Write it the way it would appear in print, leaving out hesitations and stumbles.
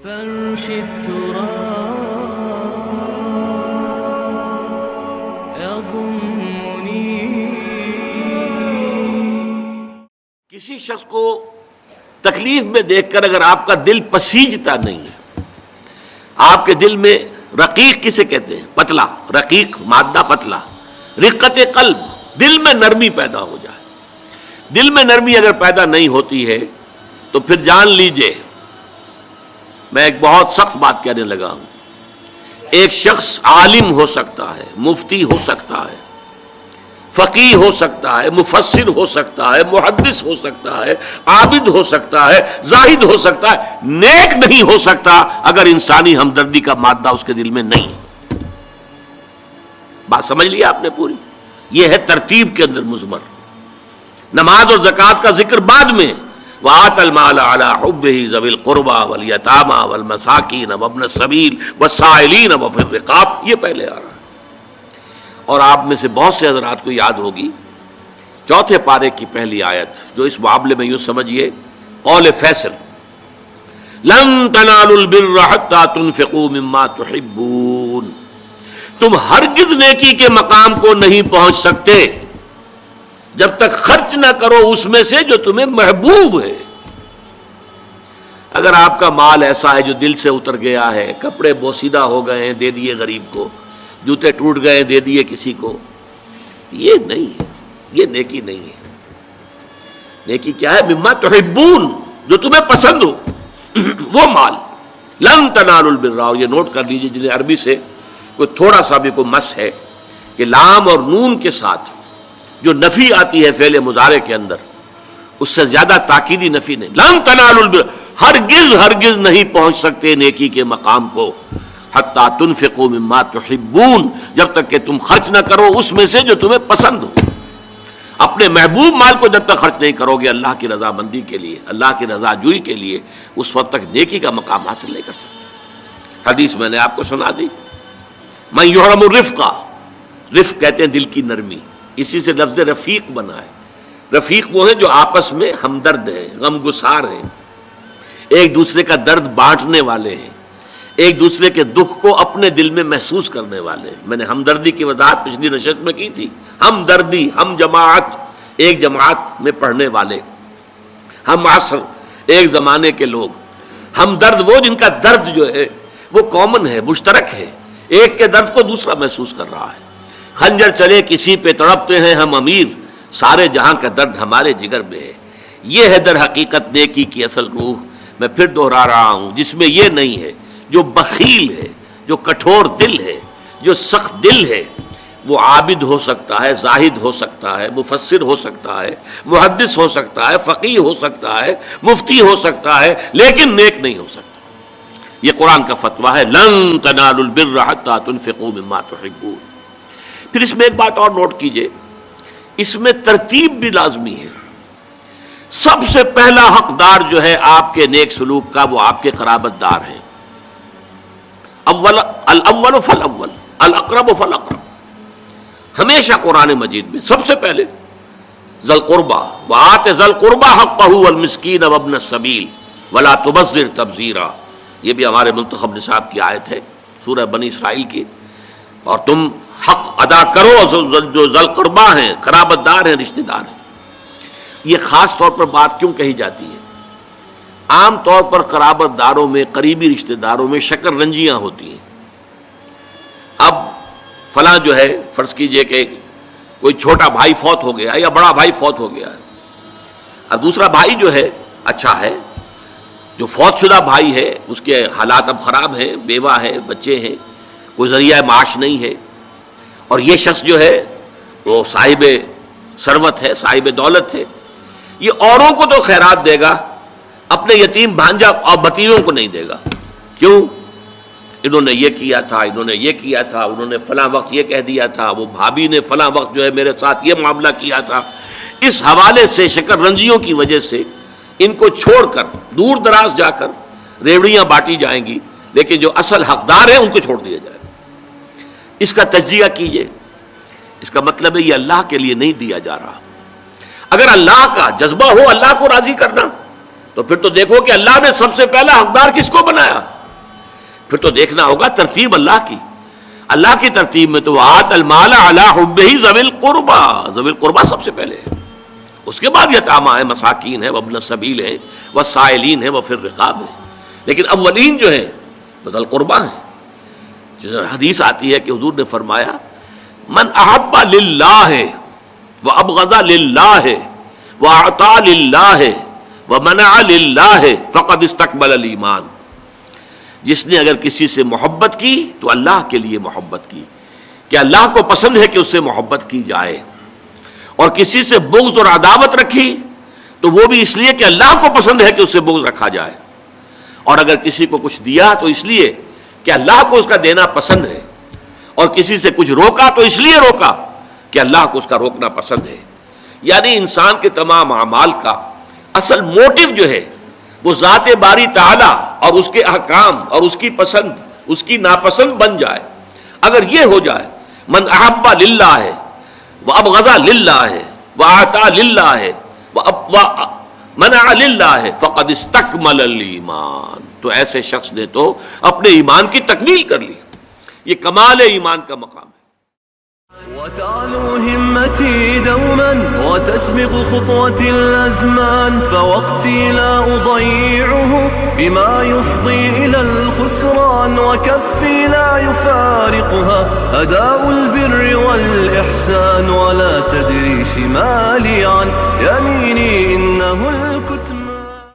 فرش التراب يضمني. کسی شخص کو تکلیف میں دیکھ کر اگر آپ کا دل پسیجتا نہیں ہے، آپ کے دل میں رقیق کسے کہتے ہیں؟ پتلا، رقیق مادہ پتلا، رقت قلب، دل میں نرمی پیدا ہو جائے. دل میں نرمی اگر پیدا نہیں ہوتی ہے تو پھر جان لیجئے، میں ایک بہت سخت بات کہنے لگا ہوں، ایک شخص عالم ہو سکتا ہے، مفتی ہو سکتا ہے، فقیہ ہو سکتا ہے، مفسر ہو سکتا ہے، محدث ہو سکتا ہے، عابد ہو سکتا ہے، زاہد ہو سکتا ہے، نیک نہیں ہو سکتا اگر انسانی ہمدردی کا مادہ اس کے دل میں نہیں ہے. بات سمجھ لیا آپ نے پوری؟ یہ ہے ترتیب کے اندر مضمر. نماز اور زکوٰۃ کا ذکر بعد میں، وَآتَ الْمَالَ عَلَىٰ حُبِّهِ ذَوِي الْقُرْبَىٰ وَالْيَتَامَىٰ وَالْمَسَاكِينَ وَابْنَ السَّبِيلِ وَالسَّائِلِينَ وَفِي الرِّقَابِ، یہ پہلے آ رہا ہے. اور آپ میں سے بہت سے حضرات کو یاد ہوگی چوتھے پارے کی پہلی آیت، جو اس معاملے میں یوں سمجھیے قول فیصل، لَن تَنَالُوا الْبِرَّ حَتَّىٰ تُنْفِقُوا مِمَّا تُحِبُّونَ. تم ہرگز نیکی کے مقام کو نہیں پہنچ سکتے جب تک خرچ نہ کرو اس میں سے جو تمہیں محبوب ہے. اگر آپ کا مال ایسا ہے جو دل سے اتر گیا ہے، کپڑے بوسیدہ ہو گئے ہیں دے دیے غریب کو، جوتے ٹوٹ گئے دے دیے کسی کو، یہ نہیں ہے، یہ نیکی نہیں ہے. نیکی کیا ہے؟ مما تحبون، جو تمہیں پسند ہو وہ مال. لن تنالوا البر، اور یہ نوٹ کر لیجیے جنہیں عربی سے کوئی تھوڑا سا بھی کوئی مس ہے کہ لام اور نون کے ساتھ جو نفی آتی ہے فعل مضارع کے اندر، اس سے زیادہ تاکیدی نفی نہیں. لن تنالوا البر، ہرگز نہیں پہنچ سکتے نیکی کے مقام کو، حتیٰ تنفقوا مما تحبون، جب تک کہ تم خرچ نہ کرو اس میں سے جو تمہیں پسند ہو. اپنے محبوب مال کو جب تک خرچ نہیں کرو گے اللہ کی رضامندی کے لیے، اللہ کی رضا جوئی کے لیے، اس وقت تک نیکی کا مقام حاصل نہیں کر سکتے. حدیث میں نے آپ کو سنا دی، من یحرم الرفق، رفق کہتے ہیں دل کی نرمی، اسی سے لفظ رفیق بنا ہے. رفیق وہ ہیں جو آپس میں ہمدرد ہیں، غم گسار ہیں، ایک دوسرے کا درد بانٹنے والے ہیں، ایک دوسرے کے دکھ کو اپنے دل میں محسوس کرنے والے ہیں. میں نے ہمدردی کی وضاحت پچھلی نشست میں کی تھی. ہمدردی، ہم جماعت، ایک جماعت میں پڑھنے والے، ہم عصر، ایک زمانے کے لوگ. ہمدرد وہ جن کا درد جو ہے وہ کامن ہے، مشترک ہے، ایک کے درد کو دوسرا محسوس کر رہا ہے. خنجر چلے کسی پہ تڑپتے ہیں ہم امیر، سارے جہاں کا درد ہمارے جگر میں ہے. یہ ہے در حقیقت نیکی کی اصل روح. میں پھر دوہرا رہا ہوں، جس میں یہ نہیں ہے، جو بخیل ہے، جو کٹھور دل ہے، جو سخت دل ہے، وہ عابد ہو سکتا ہے، زاہد ہو سکتا ہے، مفسر ہو سکتا ہے، محدث ہو سکتا ہے، فقیہ ہو سکتا ہے، مفتی ہو سکتا ہے، لیکن نیک نہیں ہو سکتا. یہ قرآن کا فتویٰ ہے، لن تنالوا البر حتیٰ تنفقوا مما تحبون. پھر اس میں ایک بات اور نوٹ کیجئے، اس میں ترتیب بھی لازمی ہے. سب سے پہلا حقدار جو ہے آپ کے نیک سلوک کا وہ آپ کے قرابت دار ہیں. الاول فالاول، الاقرب فالاقرب. ہمیشہ قرآن مجید میں سب سے پہلے ذی القربیٰ، وآت ذی القربیٰ حقہ والمسکین وابن السبیل ولا تبذر تبذیرا. یہ بھی ہمارے منتخب نصاب کی آیت ہے سورہ بنی اسرائیل کی. اور تم حق ادا کرو جو ذی القربیٰ ہیں، قرابت دار ہیں، رشتہ دار ہیں. یہ خاص طور پر بات کیوں کہی جاتی ہے؟ عام طور پر قرابت داروں میں، قریبی رشتہ داروں میں شکر رنجیاں ہوتی ہیں. اب فلاں جو ہے، فرض کیجئے کہ کوئی چھوٹا بھائی فوت ہو گیا یا بڑا بھائی فوت ہو گیا ہے، اب دوسرا بھائی جو ہے اچھا ہے، جو فوت شدہ بھائی ہے اس کے حالات اب خراب ہیں، بیوہ ہے، بچے ہیں، کوئی ذریعہ معاش نہیں ہے، اور یہ شخص جو ہے وہ صاحب ثروت ہے، صاحب دولت ہے. یہ اوروں کو تو خیرات دے گا، اپنے یتیم بھانجا اور بتیوں کو نہیں دے گا. کیوں؟ انہوں نے یہ کیا تھا، انہوں نے یہ کیا تھا، انہوں نے فلاں وقت یہ کہہ دیا تھا، وہ بھابھی نے فلاں وقت جو ہے میرے ساتھ یہ معاملہ کیا تھا. اس حوالے سے شکر رنجیوں کی وجہ سے ان کو چھوڑ کر دور دراز جا کر ریوڑیاں بانٹی جائیں گی، لیکن جو اصل حقدار ہیں ان کو چھوڑ دیا جائے گا. اس کا تجزیہ کیجئے. اس کا مطلب ہے یہ اللہ کے لیے نہیں دیا جا رہا. اگر اللہ کا جذبہ ہو اللہ کو راضی کرنا تو پھر تو دیکھو کہ اللہ نے سب سے پہلا حقدار کس کو بنایا؟ پھر تو دیکھنا ہوگا ترتیب اللہ کی. اللہ کی ترتیب میں تو آت المال علی حبہ ذوی القربى، ذوی القربى سب سے پہلے ہے، اس کے بعد یتامى ہے، مساکین ہے، وابن السبیل ہے، والسائلین ہے، وفی الرقاب ہے، لیکن اولین جو ہیں تو ذوی القربى ہیں. جس حدیث آتی ہے کہ حضور نے فرمایا من احب للہ وابغض للہ واعطى للہ ومنع للہ فقد استقبل الایمان. جس نے اگر کسی سے محبت کی تو اللہ کے لیے محبت کی، کہ اللہ کو پسند ہے کہ اس سے محبت کی جائے، اور کسی سے بغض اور عداوت رکھی تو وہ بھی اس لیے کہ اللہ کو پسند ہے کہ اس سے بغض رکھا جائے، اور اگر کسی کو کچھ دیا تو اس لیے کہ اللہ کو اس کا دینا پسند ہے، اور کسی سے کچھ روکا تو اس لیے روکا کہ اللہ کو اس کا روکنا پسند ہے. یعنی انسان کے تمام اعمال کا اصل موٹو جو ہے وہ ذات باری تعالی اور اس کے احکام اور اس کی پسند اس کی ناپسند بن جائے. اگر یہ ہو جائے من احب للہ ہے وابغض للہ ہے واعطى للہ ہے ومنع للہ ہے فقد استکمل الایمان، تو ایسے شخص نے تو اپنے ایمان کی تکمیل کر لی. یہ کمال ایمان کا مقام ہے. وتعلو همتي دوما وتسبق خطوتي الأزمان، فوقتي لا أضيعه بما يفضي إلى الخسران، وكفي لا يفارقها أداء البر والإحسان، ولا تدري شمالي عن يميني إنه